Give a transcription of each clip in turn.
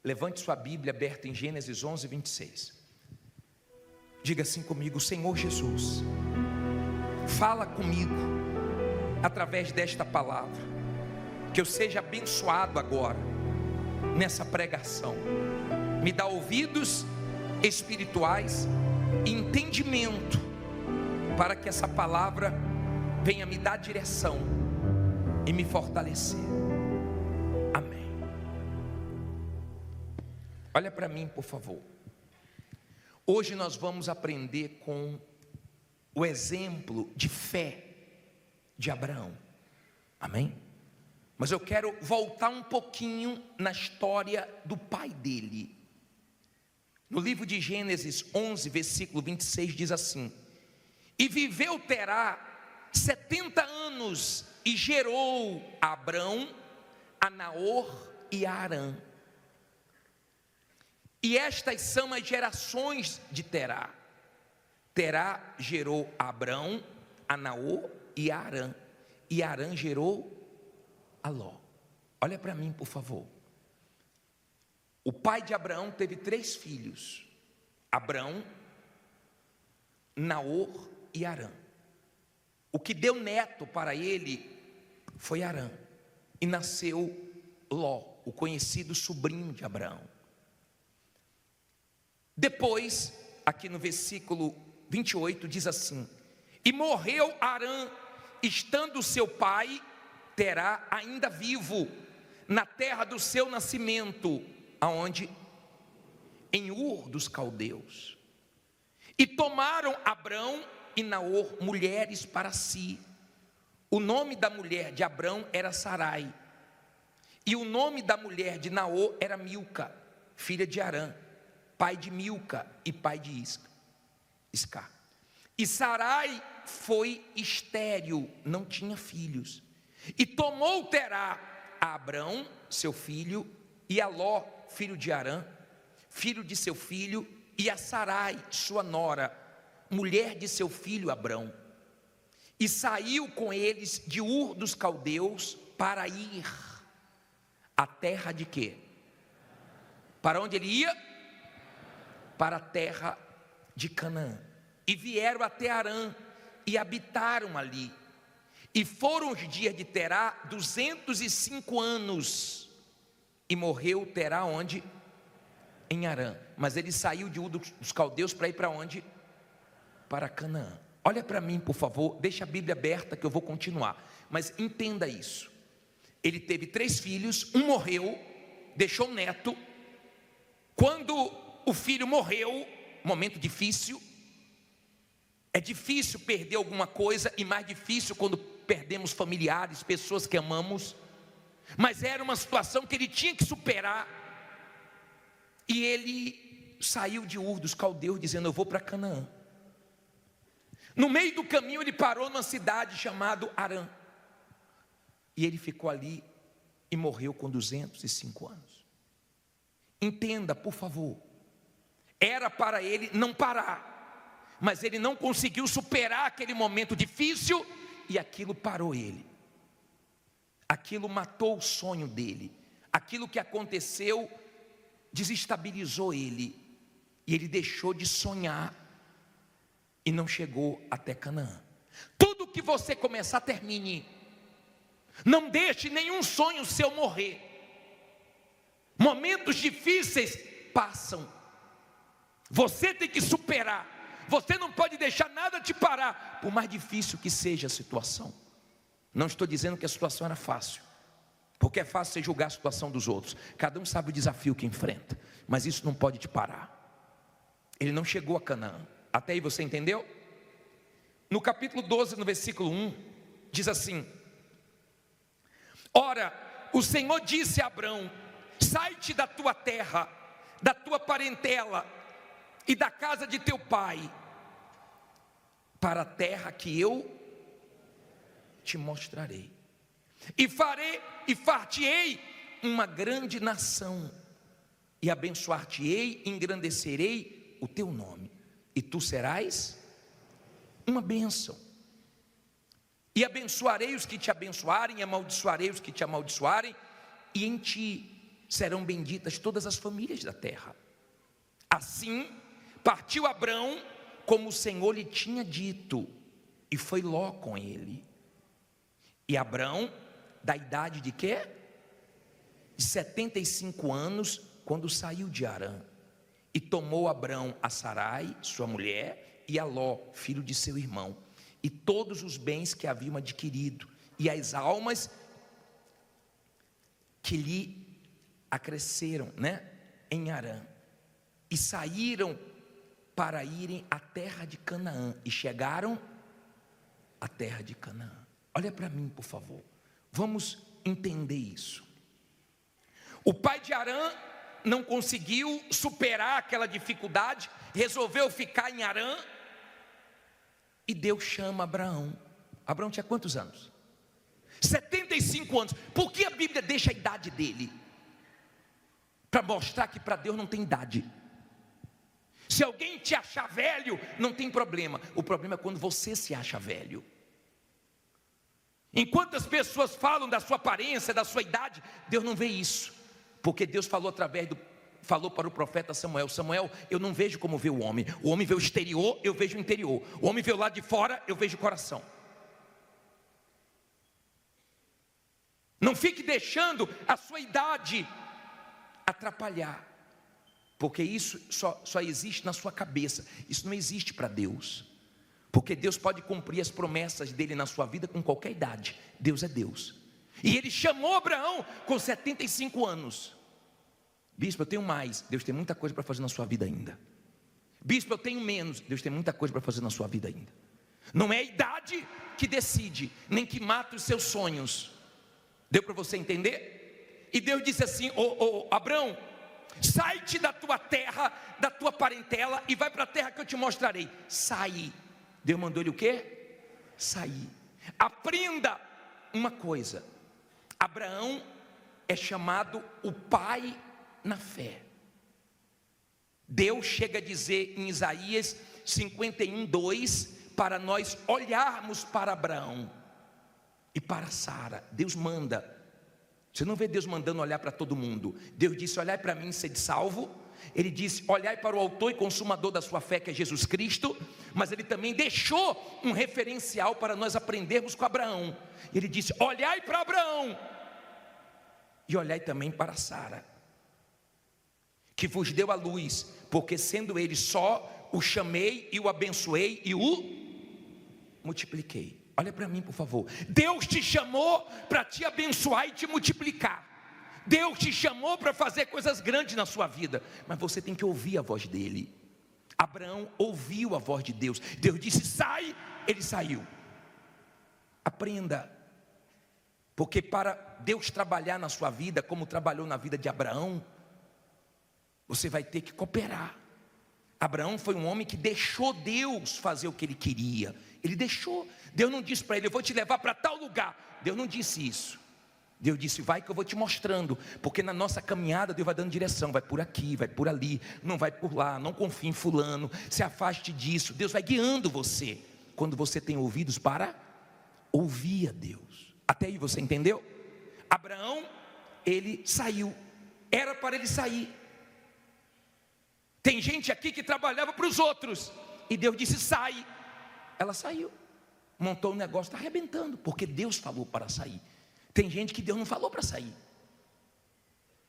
Levante sua Bíblia aberta em Gênesis 11, 26. Diga assim comigo: Senhor Jesus, fala comigo através desta palavra, que eu seja abençoado agora nessa pregação. Me dá ouvidos espirituais e entendimento para que essa palavra venha me dar direção e me fortalecer. Amém. Olha para mim, por favor. Hoje nós vamos aprender com o exemplo de fé de Abraão. Amém? Mas eu quero voltar um pouquinho na história do pai dele. No livro de Gênesis 11, versículo 26, diz assim: E viveu Terá 70 anos e gerou a Abrão, a Naor e a Harã. E estas são as gerações de Terá. Terá gerou a Abrão, a Naor e a Harã. E Harã gerou a Ló. Olha para mim, por favor. O pai de Abraão teve 3 filhos: Abrão, Naor e Harã. O que deu neto para ele foi Harã. E nasceu Ló, o conhecido sobrinho de Abraão. Depois, aqui no versículo 28, diz assim: E morreu Harã, estando seu pai, Terá, ainda vivo, na terra do seu nascimento, aonde? Em Ur dos Caldeus. E tomaram Abrão e Naor mulheres para si. O nome da mulher de Abrão era Sarai, e o nome da mulher de Naor era Milca, filha de Harã, pai de Milca e pai de Isca. E Sarai foi estéril, não tinha filhos. E tomou Terá a Abrão, seu filho, e a Ló, filho de Harã, filho de seu filho, e a Sarai, sua nora, mulher de seu filho Abrão. E saiu com eles de Ur dos Caldeus para ir à terra de quê? Para onde ele ia? Para a terra de Canaã. E vieram até Harã e habitaram ali. E foram os dias de Terá 205 anos. E morreu Terá onde? Em Harã. Mas ele saiu de Ur dos Caldeus para ir para onde? Para Canaã. Olha para mim, por favor, deixa a Bíblia aberta que eu vou continuar. Mas entenda isso. Ele teve 3 filhos, um morreu, deixou um neto. Quando o filho morreu, momento difícil. É difícil perder alguma coisa, e mais difícil quando perdemos familiares, pessoas que amamos. Mas era uma situação que ele tinha que superar. E ele saiu de Ur dos Caldeus dizendo: eu vou para Canaã. No meio do caminho ele parou numa cidade chamada Harã. E ele ficou ali e morreu com 205 anos. Entenda, por favor. Era para ele não parar, mas ele não conseguiu superar aquele momento difícil, e aquilo parou ele. Aquilo matou o sonho dele. Aquilo que aconteceu desestabilizou ele, e ele deixou de sonhar e não chegou até Canaã. Tudo que você começar, termine. Não deixe nenhum sonho seu morrer. Momentos difíceis passam. Você tem que superar. Você não pode deixar nada te parar, por mais difícil que seja a situação. Não estou dizendo que a situação era fácil, porque é fácil você julgar a situação dos outros. Cada um sabe o desafio que enfrenta, mas isso não pode te parar. Ele não chegou a Canaã. Até aí você entendeu? No capítulo 12, no versículo 1, diz assim: Ora, o Senhor disse a Abrão: sai-te da tua terra, da tua parentela e da casa de teu pai, para a terra que eu te mostrarei. E far-te-ei uma grande nação, e abençoar-te-ei, engrandecerei o teu nome, e tu serás uma bênção. E abençoarei os que te abençoarem, e amaldiçoarei os que te amaldiçoarem, e em ti serão benditas todas as famílias da terra. Assim, partiu Abrão, como o Senhor lhe tinha dito, e foi Ló com ele. E Abrão, da idade de quê? De 75 anos, quando saiu de Harã. E tomou Abrão a Sarai, sua mulher, e a Ló, filho de seu irmão, e todos os bens que haviam adquirido, e as almas que lhe acresceram, em Harã. E saíram para irem à terra de Canaã, e chegaram à terra de Canaã. Olha para mim, por favor, vamos entender isso. O pai de Harã não conseguiu superar aquela dificuldade, resolveu ficar em Harã, e Deus chama Abraão. Abraão tinha quantos anos? 75 anos. Por que a Bíblia deixa a idade dele? Para mostrar que para Deus não tem idade. Se alguém te achar velho, não tem problema. O problema é quando você se acha velho. Enquanto as pessoas falam da sua aparência, da sua idade, Deus não vê isso. Porque Deus falou falou para o profeta Samuel: Samuel, eu não vejo como vê o homem vê o exterior, eu vejo o interior. O homem vê o lado de fora, eu vejo o coração. Não fique deixando a sua idade atrapalhar, porque isso só existe na sua cabeça. Isso não existe para Deus, porque Deus pode cumprir as promessas dele na sua vida com qualquer idade. Deus é Deus. E ele chamou Abraão com 75 anos. Bispo, eu tenho mais. Deus tem muita coisa para fazer na sua vida ainda. Bispo, eu tenho menos. Deus tem muita coisa para fazer na sua vida ainda. Não é a idade que decide, nem que mata os seus sonhos. Deu para você entender? E Deus disse assim: Abraão, sai-te da tua terra, da tua parentela, e vai para a terra que eu te mostrarei. Sai. Deus mandou ele o quê? Sair. Aprenda uma coisa: Abraão é chamado o pai na fé. Deus chega a dizer em Isaías 51:2, para nós olharmos para Abraão e para Sara. Deus manda. Você não vê Deus mandando olhar para todo mundo. Deus disse: olhai para mim, sede salvo. Ele disse: olhai para o autor e consumador da sua fé, que é Jesus Cristo. Mas ele também deixou um referencial para nós aprendermos com Abraão. Ele disse: olhai para Abraão e olhai também para Sara, que vos deu a luz, porque sendo ele só, o chamei e o abençoei e o multipliquei. Olha para mim, por favor. Deus te chamou para te abençoar e te multiplicar. Deus te chamou para fazer coisas grandes na sua vida, mas você tem que ouvir a voz dele. Abraão ouviu a voz de Deus. Deus disse: sai, ele saiu. Aprenda, porque para Deus trabalhar na sua vida, como trabalhou na vida de Abraão, você vai ter que cooperar. Abraão foi um homem que deixou Deus fazer o que ele queria. Ele deixou. Deus não disse para ele: eu vou te levar para tal lugar. Deus não disse isso. Deus disse: vai que eu vou te mostrando. Porque na nossa caminhada Deus vai dando direção. Vai por aqui, vai por ali, não vai por lá, não confie em fulano, se afaste disso. Deus vai guiando você, quando você tem ouvidos para ouvir a Deus. Até aí você entendeu? Abraão, ele saiu. Era para ele sair. Tem gente aqui que trabalhava para os outros, e Deus disse: sai. Ela saiu, montou um negócio, está arrebentando, porque Deus falou para sair. Tem gente que Deus não falou para sair.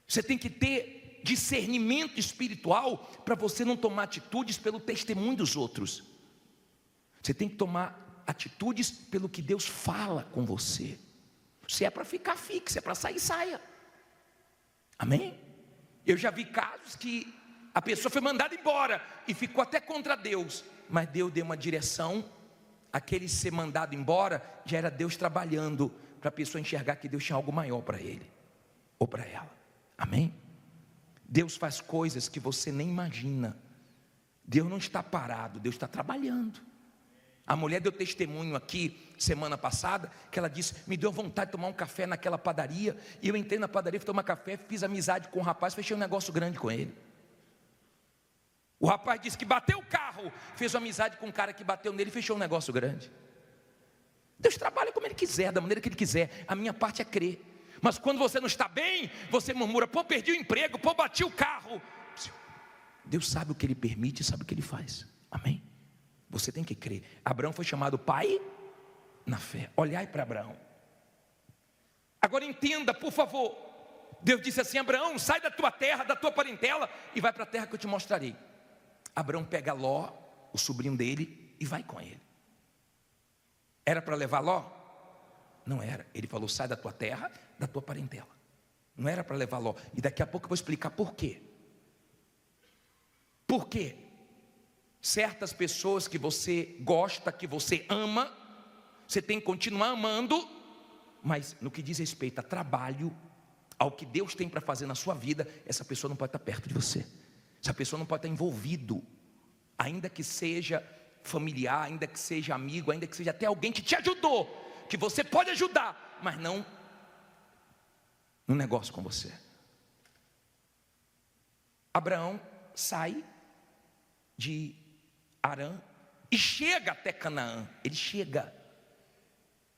Você tem que ter discernimento espiritual para você não tomar atitudes pelo testemunho dos outros. Você tem que tomar atitudes pelo que Deus fala com você. Se é para ficar, fique. Se é para sair, saia. Amém? Eu já vi casos que a pessoa foi mandada embora e ficou até contra Deus, mas Deus deu uma direção. Aquele ser mandado embora já era Deus trabalhando para a pessoa enxergar que Deus tinha algo maior para ele ou para ela. Amém? Deus faz coisas que você nem imagina. Deus não está parado, Deus está trabalhando. A mulher deu testemunho aqui semana passada, que ela disse: me deu vontade de tomar um café naquela padaria, e eu entrei na padaria, fui tomar café, fiz amizade com o rapaz, fechei um negócio grande com ele. O rapaz disse que bateu o carro, fez uma amizade com um cara que bateu nele e fechou um negócio grande. Deus trabalha como Ele quiser, da maneira que Ele quiser. A minha parte é crer. Mas quando você não está bem, você murmura: pô, perdi o emprego, pô, bati o carro. Deus sabe o que Ele permite e sabe o que Ele faz. Amém? Você tem que crer. Abraão foi chamado pai na fé. Olhai para Abraão. Agora entenda, por favor. Deus disse assim: Abraão, sai da tua terra, da tua parentela, e vai para a terra que eu te mostrarei. Abraão pega Ló, o sobrinho dele, e vai com ele. Era para levar Ló? Não era. Ele falou: sai da tua terra, da tua parentela. Não era para levar Ló. E daqui a pouco eu vou explicar por quê. Por quê? Certas pessoas que você gosta, que você ama, você tem que continuar amando, mas no que diz respeito a trabalho, ao que Deus tem para fazer na sua vida, essa pessoa não pode estar perto de você. Essa pessoa não pode estar envolvido, ainda que seja familiar, ainda que seja amigo, ainda que seja até alguém que te ajudou, que você pode ajudar, mas não no negócio com você. Abraão sai de Arã e chega até Canaã. Ele chega.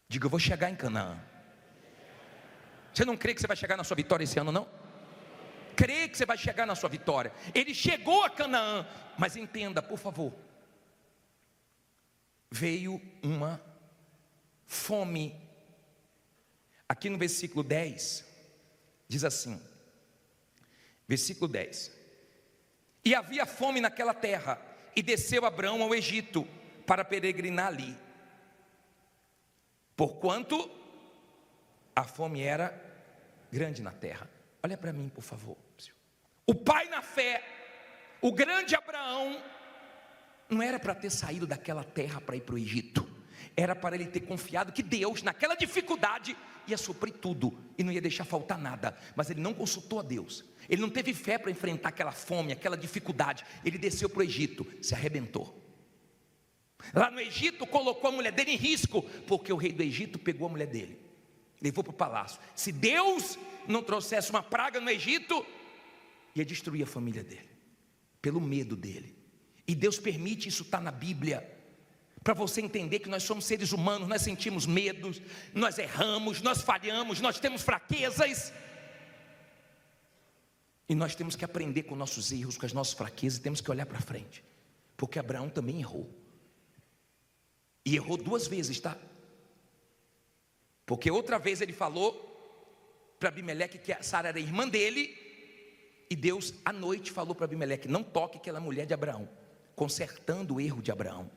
Diga: eu vou chegar em Canaã. Você não crê que você vai chegar na sua vitória esse ano, não? Crê que você vai chegar na sua vitória. Ele chegou a Canaã, mas entenda, por favor, veio uma fome. Aqui no versículo 10 diz assim, versículo 10: e havia fome naquela terra, e desceu Abraão ao Egito para peregrinar ali, porquanto a fome era grande na terra. Olha para mim, por favor. O pai na fé, o grande Abraão, não era para ter saído daquela terra para ir para o Egito. Era para ele ter confiado que Deus, naquela dificuldade, ia suprir tudo e não ia deixar faltar nada. Mas ele não consultou a Deus. Ele não teve fé para enfrentar aquela fome, aquela dificuldade. Ele desceu para o Egito, se arrebentou. Lá no Egito colocou a mulher dele em risco, porque o rei do Egito pegou a mulher dele, levou para o palácio. Se Deus não trouxesse uma praga no Egito, ia destruir a família dele, pelo medo dele. E Deus permite, isso está na Bíblia, para você entender que nós somos seres humanos, nós sentimos medos, nós erramos, nós falhamos, nós temos fraquezas, e nós temos que aprender com nossos erros, com as nossas fraquezas, e temos que olhar para frente, porque Abraão também errou, e errou 2 vezes, tá? Porque outra vez ele falou para Abimeleque que a Sara era irmã dele, e Deus à noite falou para Abimeleque: não toque aquela mulher de Abraão, consertando o erro de Abraão,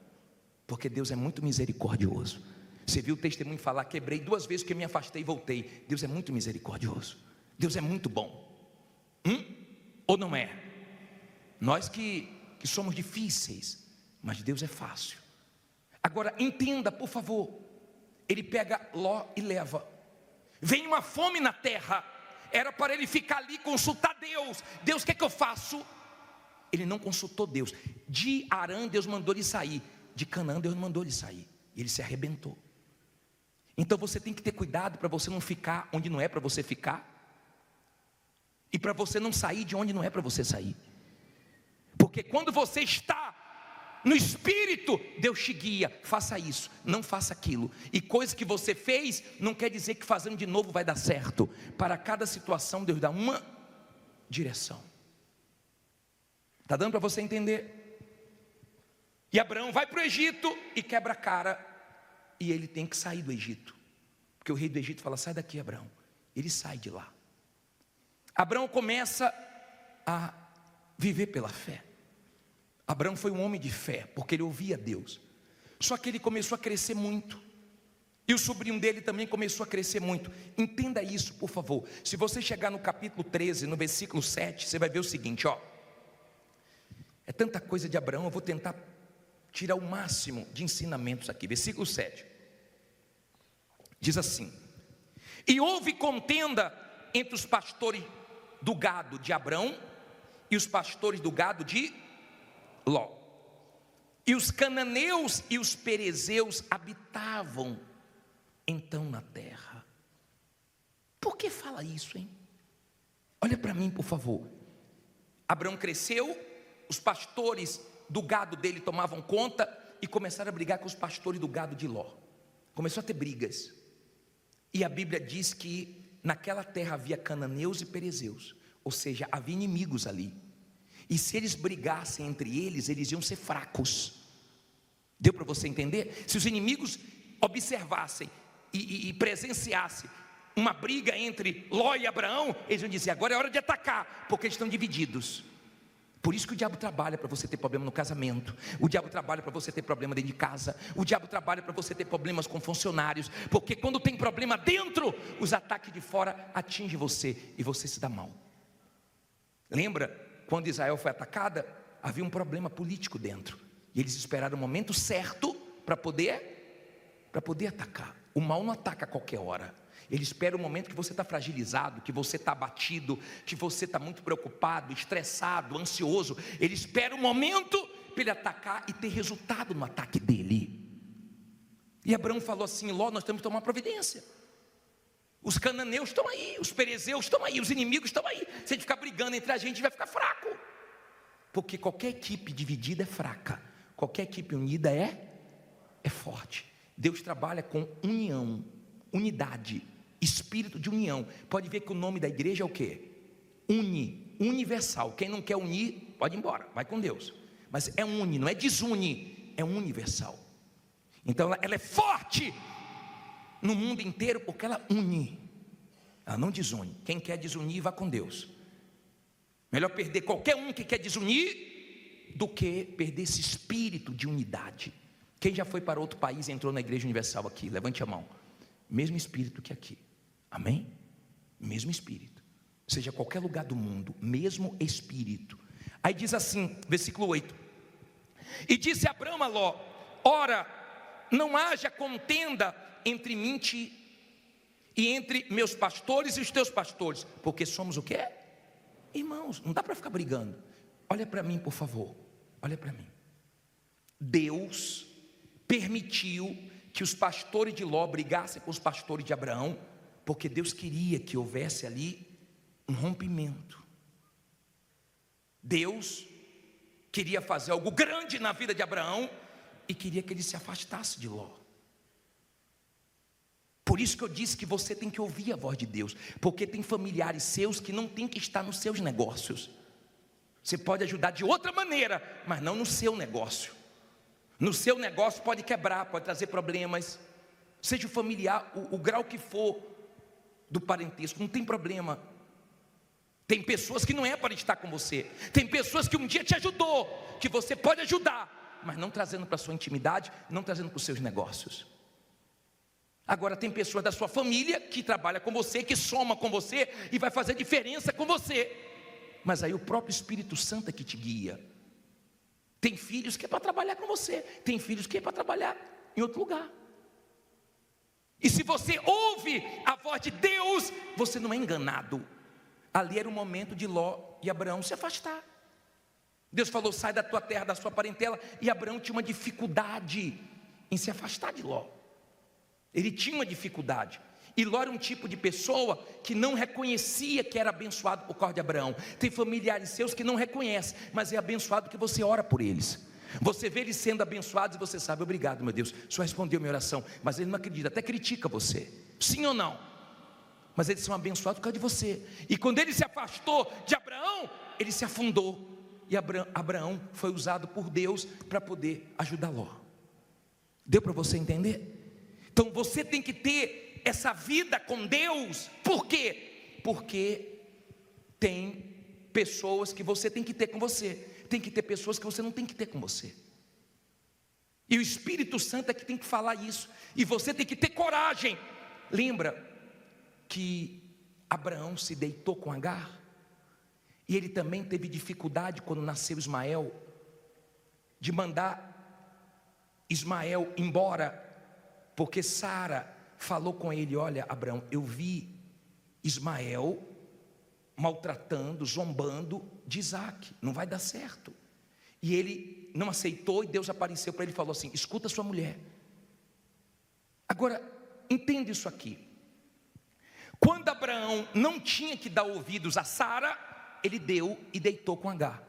porque Deus é muito misericordioso. Você viu o testemunho falar: quebrei 2 vezes, que me afastei e voltei. Deus é muito misericordioso, Deus é muito bom. Ou não é? Nós que somos difíceis, mas Deus é fácil. Agora entenda, por favor, ele pega Ló e leva. Vem uma fome na terra, era para ele ficar ali, consultar Deus. Deus, o que é que eu faço? Ele não consultou Deus. De Arã Deus mandou ele sair, de Canaã Deus mandou ele sair, e ele se arrebentou. Então você tem que ter cuidado para você não ficar onde não é para você ficar, e para você não sair de onde não é para você sair. Porque quando você está no Espírito, Deus te guia: faça isso, não faça aquilo. E coisa que você fez, não quer dizer que fazendo de novo vai dar certo. Para cada situação Deus dá uma direção. Está dando para você entender? E Abraão vai para o Egito e quebra a cara, e ele tem que sair do Egito, porque o rei do Egito fala: sai daqui, Abraão. Ele sai de lá. Abraão começa a viver pela fé. Abraão foi um homem de fé, porque ele ouvia Deus. Só que ele começou a crescer muito, e o sobrinho dele também começou a crescer muito. Entenda isso, por favor. Se você chegar no capítulo 13, no versículo 7, você vai ver o seguinte, ó. É tanta coisa de Abraão, eu vou tentar tirar o máximo de ensinamentos aqui. Versículo 7 diz assim: e houve contenda entre os pastores do gado de Abraão e os pastores do gado de Ló. E os cananeus e os perezeus habitavam então na terra. Por que fala isso, hein? Olha para mim, por favor. Abraão cresceu, os pastores do gado dele tomavam conta e começaram a brigar com os pastores do gado de Ló. Começou a ter brigas. E a Bíblia diz que naquela terra havia cananeus e perezeus, ou seja, havia inimigos ali. E se eles brigassem entre eles, eles iam ser fracos. Deu para você entender? Se os inimigos observassem e presenciassem uma briga entre Ló e Abraão, eles iam dizer: agora é hora de atacar, porque eles estão divididos. Por isso que o diabo trabalha para você ter problema no casamento. O diabo trabalha para você ter problema dentro de casa. O diabo trabalha para você ter problemas com funcionários. Porque quando tem problema dentro, os ataques de fora atingem você e você se dá mal. Lembra quando Israel foi atacada? Havia um problema político dentro. E eles esperaram o momento certo para poder atacar. O mal não ataca a qualquer hora. Ele espera o momento que você está fragilizado, que você está abatido, que você está muito preocupado, estressado, ansioso. Ele espera o momento para ele atacar e ter resultado no ataque dele. E Abraão falou assim: Ló, nós temos que tomar providência. Os cananeus estão aí, os perezeus estão aí, os inimigos estão aí. Se a gente ficar brigando entre a gente vai ficar fraco. Porque qualquer equipe dividida é fraca, qualquer equipe unida é forte. Deus trabalha com união, unidade, espírito de união. Pode ver que o nome da igreja é o quê? Universal. Quem não quer unir, pode ir embora, vai com Deus. Mas é une, não é desune, é universal. Então ela é forte no mundo inteiro porque ela une, ela não desune. Quem quer desunir, vá com Deus. Melhor perder qualquer um que quer desunir do que perder esse espírito de unidade. Quem já foi para outro país e entrou na igreja universal aqui? Levante a mão. Mesmo espírito que aqui, amém? Mesmo espírito, seja qualquer lugar do mundo, mesmo espírito. Aí diz assim, versículo 8: e disse Abraão a Ló: ora, não haja contenda entre mim e entre meus pastores e os teus pastores, porque somos o quê? Irmãos, não dá para ficar brigando. Olha para mim, por favor, olha para mim. Deus permitiu que os pastores de Ló brigassem com os pastores de Abraão, porque Deus queria que houvesse ali um rompimento. Deus queria fazer algo grande na vida de Abraão e queria que ele se afastasse de Ló. Por isso que eu disse que você tem que ouvir a voz de Deus, porque tem familiares seus que não tem que estar nos seus negócios. Você pode ajudar de outra maneira, mas não no seu negócio. No seu negócio pode quebrar, pode trazer problemas. Seja o familiar, o grau que for do parentesco, não tem problema. Tem pessoas que não é para estar com você. Tem pessoas que um dia te ajudou, que você pode ajudar, mas não trazendo para a sua intimidade, não trazendo para os seus negócios. Agora tem pessoas da sua família que trabalha com você, que soma com você e vai fazer diferença com você. Mas aí o próprio Espírito Santo é que te guia. Tem filhos que é para trabalhar com você, tem filhos que é para trabalhar em outro lugar. E se você ouve a voz de Deus, você não é enganado. Ali era o momento de Ló e Abraão se afastar. Deus falou: sai da tua terra, da sua parentela. E Abraão tinha uma dificuldade em se afastar de Ló. Ele tinha uma dificuldade. E Ló era um tipo de pessoa que não reconhecia que era abençoado por causa de Abraão. Tem familiares seus que não reconhecem, mas é abençoado porque você ora por eles. Você vê eles sendo abençoados e você sabe: obrigado, meu Deus, o Senhor respondeu minha oração. Mas ele não acredita, até critica você. Sim ou não? Mas eles são abençoados por causa de você. E quando ele se afastou de Abraão, ele se afundou. E Abraão foi usado por Deus para poder ajudar Ló. Deu para você entender? Então você tem que ter essa vida com Deus. Por quê? Porque tem pessoas que você tem que ter com você, tem que ter pessoas que você não tem que ter com você. E o Espírito Santo é que tem que falar isso. E você tem que ter coragem. Lembra que Abraão se deitou com Agar? E ele também teve dificuldade quando nasceu Ismael, de mandar Ismael embora, porque Sara falou com ele: olha, Abraão, eu vi Ismael maltratando, zombando de Isaac, não vai dar certo. E ele não aceitou, e Deus apareceu para ele e falou assim: escuta sua mulher. Agora, entende isso aqui. Quando Abraão não tinha que dar ouvidos a Sara, ele deu e deitou com Agar.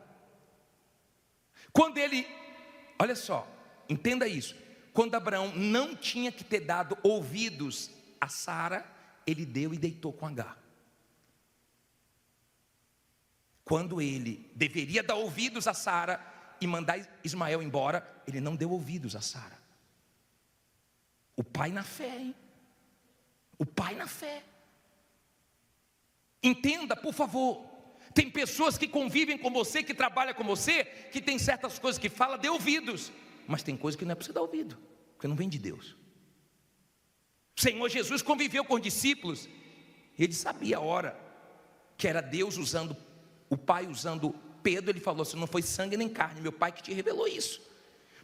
Quando ele, olha só, entenda isso. Quando Abraão não tinha que ter dado ouvidos a Sara, ele deu e deitou com Agar. Quando ele deveria dar ouvidos a Sara e mandar Ismael embora, ele não deu ouvidos a Sara. O pai na fé, hein? O pai na fé. Entenda, por favor. Tem pessoas que convivem com você, que trabalham com você, que tem certas coisas que fala, dê ouvidos. Mas tem coisas que não é para você dar ouvido, porque não vem de Deus. O Senhor Jesus conviveu com os discípulos. Ele sabia a hora que era Deus usando, o Pai usando Pedro. Ele falou assim: não foi sangue nem carne, meu Pai que te revelou isso.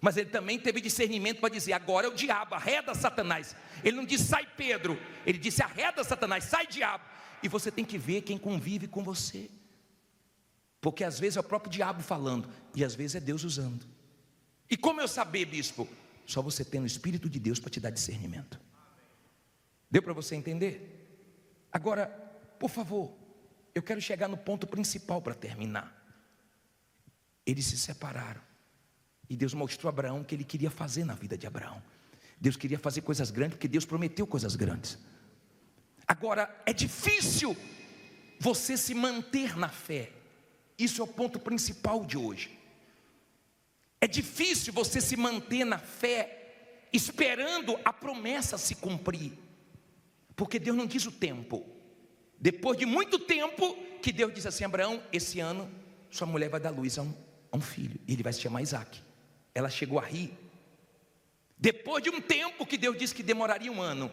Mas ele também teve discernimento para dizer: agora é o diabo, arreda Satanás. Ele não disse sai Pedro, ele disse arreda Satanás, sai diabo. E você tem que ver quem convive com você, porque às vezes é o próprio diabo falando, e às vezes é Deus usando. E como eu saber, bispo? Só você tendo o Espírito de Deus para te dar discernimento. Deu para você entender? Agora, por favor, eu quero chegar no ponto principal para terminar. Eles se separaram, e Deus mostrou a Abraão o que ele queria fazer na vida de Abraão. Deus queria fazer coisas grandes, porque Deus prometeu coisas grandes. Agora, é difícil você se manter na fé. Isso é o ponto principal de hoje. É difícil você se manter na fé, esperando a promessa se cumprir, porque Deus não diz o tempo. Depois de muito tempo, que Deus diz assim: Abraão, esse ano sua mulher vai dar luz a um filho, e ele vai se chamar Isaac. Ela chegou a rir. Depois de um tempo que Deus disse que demoraria um ano.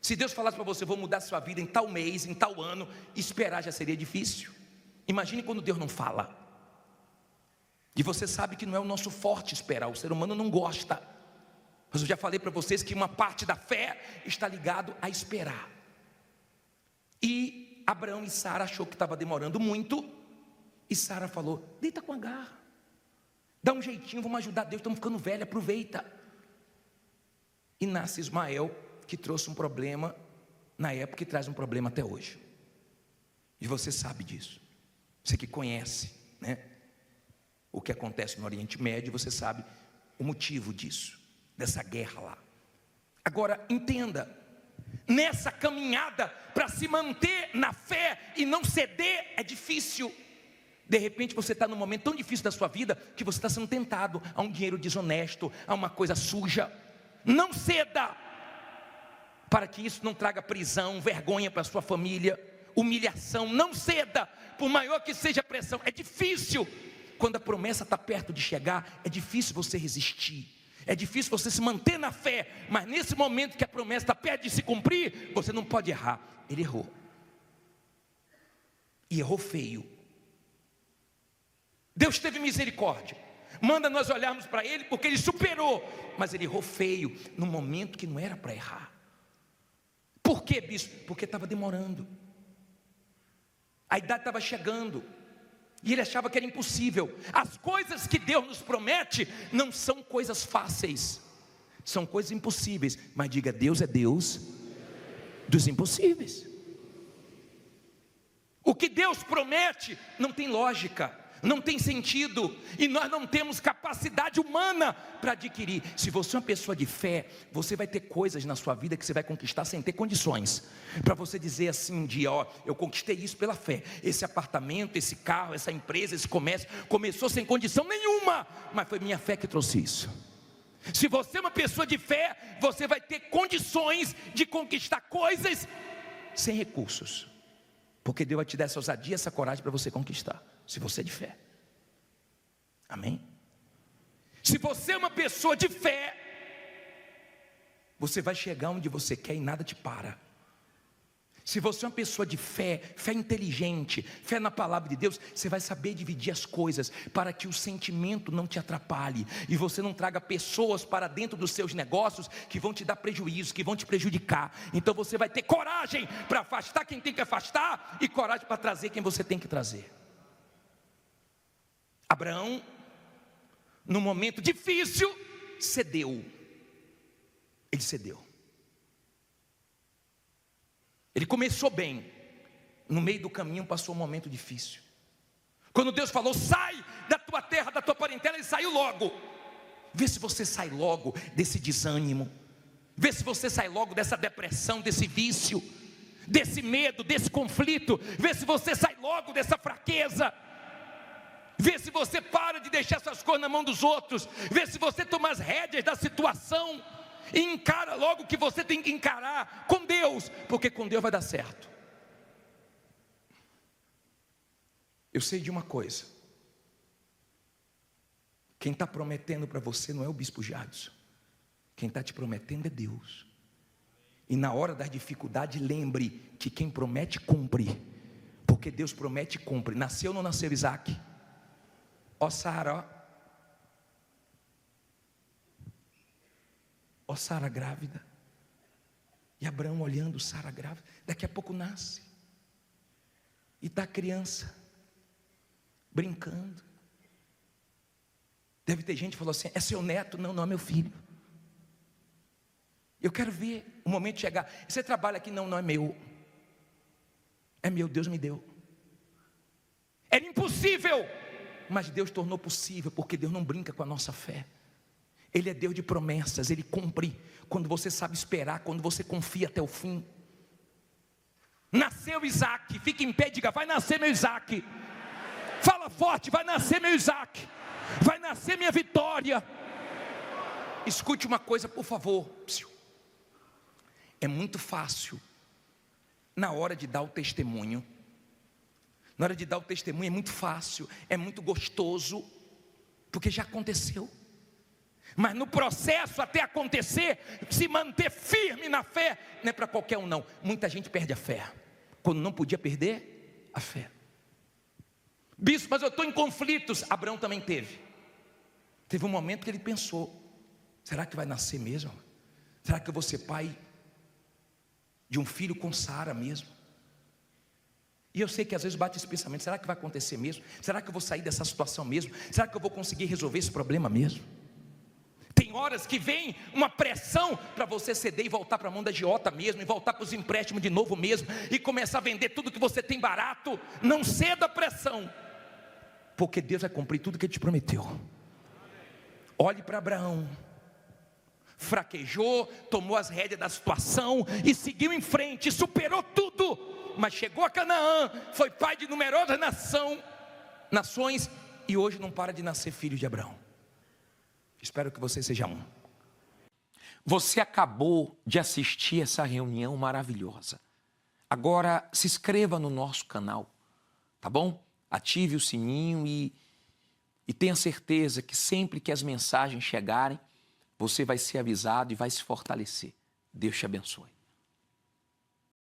Se Deus falasse para você: vou mudar sua vida em tal mês, em tal ano, esperar já seria difícil. Imagine quando Deus não fala. E você sabe que não é o nosso forte esperar, o ser humano não gosta. Mas eu já falei para vocês que uma parte da fé está ligado a esperar. E Abraão e Sara achou que estava demorando muito, e Sara falou: deita com Agar, dá um jeitinho, vamos ajudar Deus, estamos ficando velhos, aproveita. E nasce Ismael, que trouxe um problema na época e traz um problema até hoje. E você sabe disso. Você que conhece, né, o que acontece no Oriente Médio, você sabe o motivo disso, dessa guerra lá. Agora, entenda, nessa caminhada para se manter na fé e não ceder, é difícil. De repente você está num momento tão difícil da sua vida, que você está sendo tentado a um dinheiro desonesto, a uma coisa suja. Não ceda, para que isso não traga prisão, vergonha para a sua família, humilhação. Não ceda, por maior que seja a pressão. É difícil, quando a promessa está perto de chegar, é difícil você resistir, é difícil você se manter na fé. Mas nesse momento que a promessa está perto de se cumprir, você não pode errar. Ele errou, e errou feio. Deus teve misericórdia, manda nós olharmos para ele, porque ele superou. Mas ele errou feio, num momento que não era para errar. Por quê, bispo? Porque estava demorando, a idade estava chegando, e ele achava que era impossível. As coisas que Deus nos promete não são coisas fáceis, são coisas impossíveis. Mas diga: Deus é Deus dos impossíveis. O que Deus promete não tem lógica, não tem sentido, e nós não temos capacidade humana para adquirir. Se você é uma pessoa de fé, você vai ter coisas na sua vida que você vai conquistar sem ter condições, para você dizer assim um dia: ó, eu conquistei isso pela fé. Esse apartamento, esse carro, essa empresa, esse comércio, começou sem condição nenhuma, mas foi minha fé que trouxe isso. Se você é uma pessoa de fé, você vai ter condições de conquistar coisas sem recursos, porque Deus vai te dar essa ousadia, essa coragem para você conquistar, se você é de fé. Amém? Se você é uma pessoa de fé, você vai chegar onde você quer e nada te para. Se você é uma pessoa de fé, fé inteligente, fé na palavra de Deus, você vai saber dividir as coisas, para que o sentimento não te atrapalhe, e você não traga pessoas para dentro dos seus negócios, que vão te dar prejuízo, que vão te prejudicar. Então você vai ter coragem para afastar quem tem que afastar, e coragem para trazer quem você tem que trazer. Abraão, num momento difícil, cedeu. Ele cedeu. Ele começou bem, no meio do caminho passou um momento difícil. Quando Deus falou: sai da tua terra, da tua parentela, ele saiu logo. Vê se você sai logo desse desânimo, vê se você sai logo dessa depressão, desse vício. desse medo, desse conflito. Vê se você sai logo dessa fraqueza. Vê se você para de deixar essas coisas na mão dos outros. Vê se você toma as rédeas da situação e encara logo o que você tem que encarar com Deus, porque com Deus vai dar certo. Eu sei de uma coisa: quem está prometendo para você não é o bispo Jadson. Quem está te prometendo é Deus. E na hora das dificuldades, lembre que quem promete, cumpre. Porque Deus promete e cumpre. Nasceu ou não nasceu Isaac? Ó Sara, ó Sara grávida. E Abraão olhando Sara grávida. Daqui a pouco nasce. E está a criança brincando. Deve ter gente que falou assim: é seu neto? Não, não é meu filho. Eu quero ver o momento chegar. Você trabalha aqui? Não, não é meu. É meu, Deus me deu. Era impossível, mas Deus tornou possível, porque Deus não brinca com a nossa fé. Ele é Deus de promessas, Ele cumpre quando você sabe esperar, quando você confia até o fim. Nasceu Isaac, fica em pé e diga: vai nascer meu Isaac. Fala forte: vai nascer meu Isaac. Vai nascer minha vitória. Escute uma coisa, por favor. É muito fácil, na hora de dar o testemunho. Na hora de dar o testemunho é muito fácil, é muito gostoso, porque já aconteceu. Mas no processo até acontecer, se manter firme na fé, não é para qualquer um não. Muita gente perde a fé, quando não podia perder a fé. Bispo, mas eu estou em conflitos. Abraão também teve. Teve um momento que ele pensou: será que vai nascer mesmo? Será que eu vou ser pai de um filho com Sara mesmo? E eu sei que às vezes bate esse pensamento: será que vai acontecer mesmo? Será que eu vou sair dessa situação mesmo? Será que eu vou conseguir resolver esse problema mesmo? Tem horas que vem uma pressão para você ceder e voltar para a mão da agiota mesmo, e voltar para os empréstimos de novo mesmo, e começar a vender tudo que você tem barato. Não ceda a pressão, porque Deus vai cumprir tudo que Ele te prometeu. Olhe para Abraão. Fraquejou, tomou as rédeas da situação e seguiu em frente, superou tudo, mas chegou a Canaã, foi pai de numerosas nações, e hoje não para de nascer filho de Abraão. Espero que você seja um. Você acabou de assistir essa reunião maravilhosa. Agora se inscreva no nosso canal, tá bom? Ative o sininho e tenha certeza que sempre que as mensagens chegarem, você vai ser avisado e vai se fortalecer. Deus te abençoe.